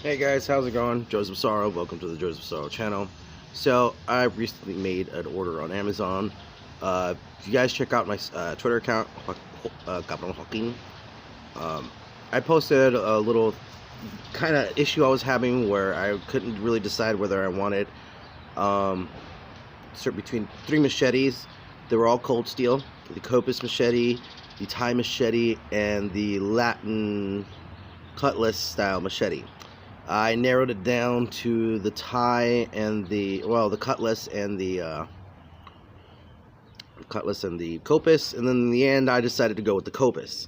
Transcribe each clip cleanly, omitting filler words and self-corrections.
Hey guys, how's it going? Joseph Sorrow, welcome to the Joseph Sorrow channel. So, I recently made an order on Amazon. If you guys check out my Twitter account, Captain Joaquin, um, I posted a little kind of issue I was having where I couldn't really decide whether I wanted between three machetes. They were all cold steel: the Copus machete, the Thai machete, and the Latin cutlass style machete. I narrowed it down to the Thai and the cutlass and the Copus, and then in the end I decided to go with the Copus.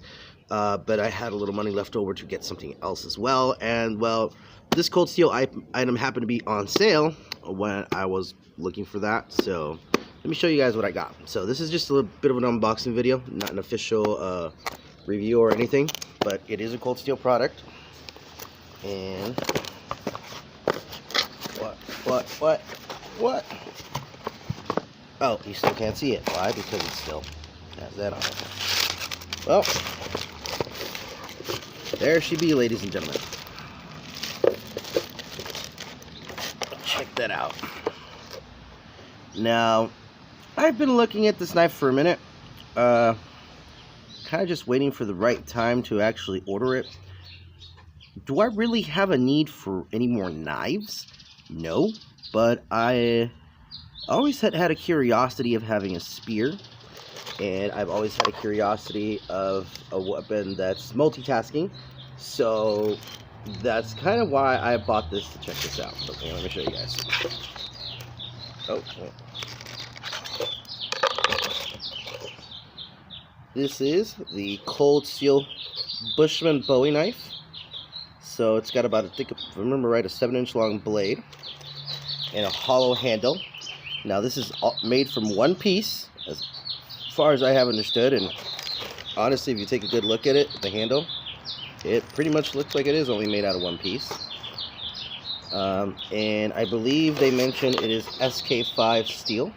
But I had a little money left over to get something else as well, and well, this cold steel item happened to be on sale when I was looking for that. So let me show you guys what I got. So this is just a little bit of an unboxing video, not an official review or anything, but it is a cold steel product. And what? Oh, you still can't see it. Why? Because it still has that on it. Well, there she be, ladies and gentlemen. Check that out. Now, I've been looking at this knife for a minute. Kind of just waiting for the right time to actually order it. Do I really have a need for any more knives? No, but I always had a curiosity of having a spear, and I've always had a curiosity of a weapon that's multitasking, so that's kind of why I bought this to check this out. Okay, let me show you guys. Oh. This is the cold steel Bushman Bowie knife. So it's got about, I think, if I remember right, a 7-inch long blade and a hollow handle. Now this is made from one piece, as far as I have understood, and honestly, if you take a good look at it, the handle, it pretty much looks like it is only made out of one piece. And I believe they mentioned it is SK5 steel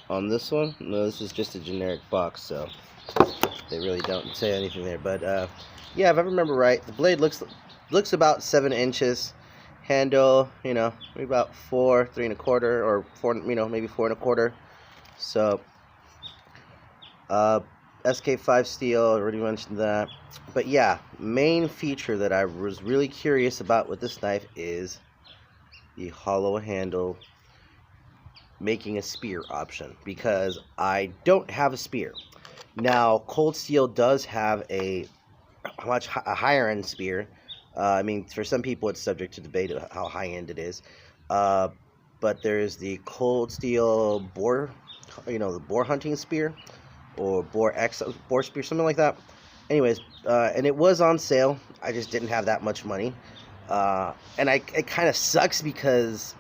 on this one. No, this is just a generic box, so they really don't say anything there. But yeah, if I remember right, the blade looks about 7 inches. Handle, maybe about 3 1/4, or 4, maybe 4 1/4. So, SK5 steel, I already mentioned that. But yeah, main feature that I was really curious about with this knife is the hollow handle, making a spear option, because I don't have a spear. Now, cold steel does have a higher end spear. I mean, for some people it's subject to debate of how high end it is. But there's the cold steel boar, the boar hunting spear, or boar spear, something like that. Anyways, and it was on sale. I just didn't have that much money. And it kind of sucks because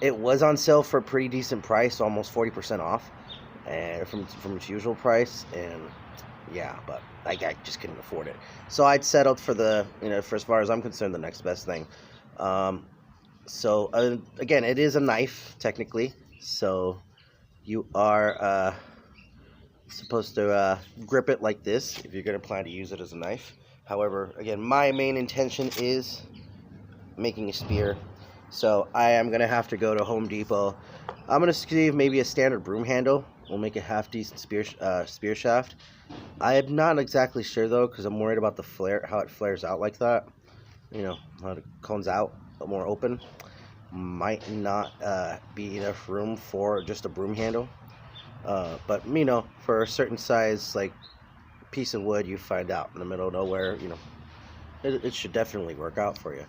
it was on sale for a pretty decent price, almost 40% off, and from its usual price. And yeah, but I just couldn't afford it, so I'd settled for for, as far as I'm concerned, the next best thing. So again, it is a knife technically, so you are supposed to grip it like this if you're going to plan to use it as a knife. However, again, my main intention is making a spear, so I am going to have to go to Home Depot. I'm going to see if maybe a standard broom handle will make a half decent spear shaft. I am not exactly sure though, because I'm worried about the flare, how it flares out like that. How it cones out more open. Might not be enough room for just a broom handle. But for a certain size, like piece of wood, you find out in the middle of nowhere, it should definitely work out for you.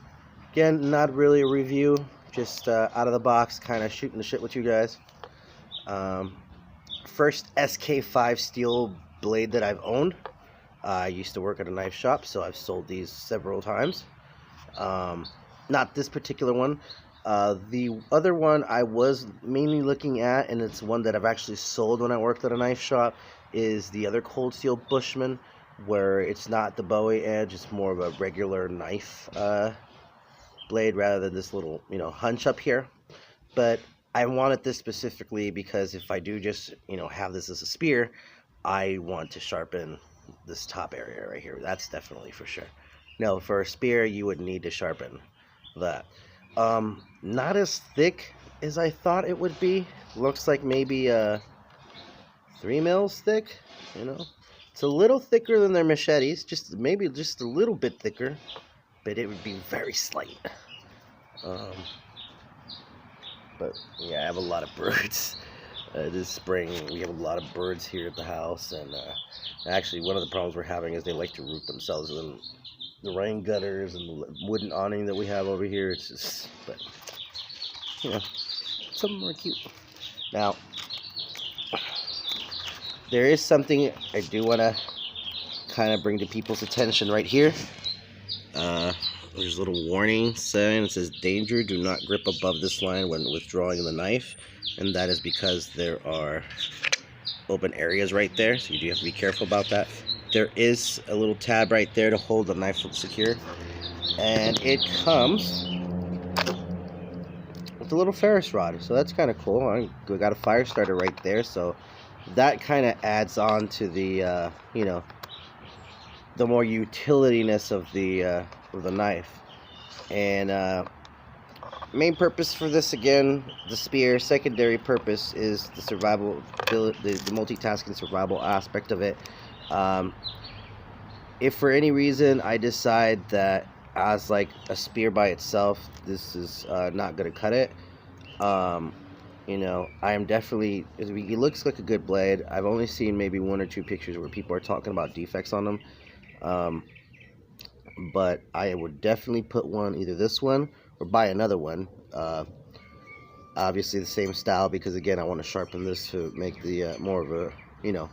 Again, not really a review, just out of the box, kind of shooting the shit with you guys. First SK5 steel blade that I've owned. I used to work at a knife shop, so I've sold these several times. Not this particular one. The other one I was mainly looking at, and it's one that I've actually sold when I worked at a knife shop, is the other cold steel Bushman, where it's not the Bowie edge, it's more of a regular knife blade rather than this little hunch up here. But I wanted this specifically because if I do just have this as a spear, I want to sharpen this top area right here. That's definitely for sure. No, for a spear, you would need to sharpen that. Not as thick as I thought it would be. Looks like maybe 3 mils thick. You know, it's a little thicker than their machetes, maybe just a little bit thicker, but it would be very slight. But yeah, I have a lot of birds. This spring, we have a lot of birds here at the house, and actually, one of the problems we're having is they like to root themselves in the rain gutters and the wooden awning that we have over here. It's just, but you know, some more cute. Now, there is something I do want to kind of bring to people's attention right here. There's a little warning sign. It says, "Danger, do not grip above this line when withdrawing the knife." And that is because there are open areas right there, so you do have to be careful about that. There is a little tab right there to hold the knife secure, and it comes with a little Ferris rod, so that's kind of cool. We got a fire starter right there, so that kind of adds on to the you know, the more utilityness of the knife. And main purpose for this, again, the spear. Secondary purpose is the survival, the multitasking survival aspect of it. If for any reason I decide that as like a spear by itself, this is not gonna cut it, you know, I am definitely, it looks like a good blade. I've only seen maybe 1 or 2 pictures where people are talking about defects on them, but I would definitely put one, either this one or buy another one, obviously the same style, because again, I want to sharpen this to make the more of a, you know,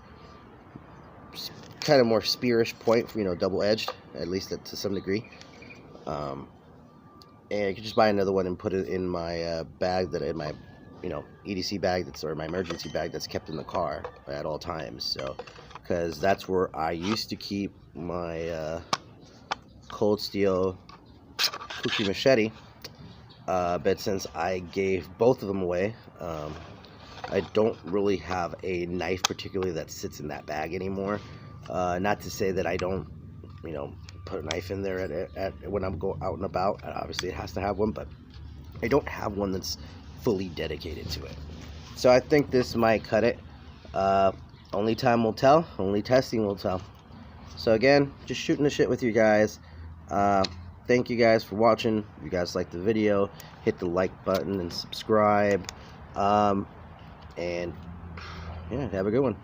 kind of more spearish point, you know, double-edged, at least to some degree. And I could just buy another one and put it in my bag, in my, you know, EDC bag or my emergency bag that's kept in the car at all times. So, because that's where I used to keep my cold steel Kuki machete. But since I gave both of them away, I don't really have a knife particularly that sits in that bag anymore. Not to say that I don't, you know, put a knife in there when I'm going out and about. Obviously, it has to have one, but I don't have one that's fully dedicated to it. So I think this might cut it. Only time will tell. Only testing will tell. So again, just shooting the shit with you guys. Thank you guys for watching. If you guys like the video, hit the like button and subscribe. And yeah, have a good one.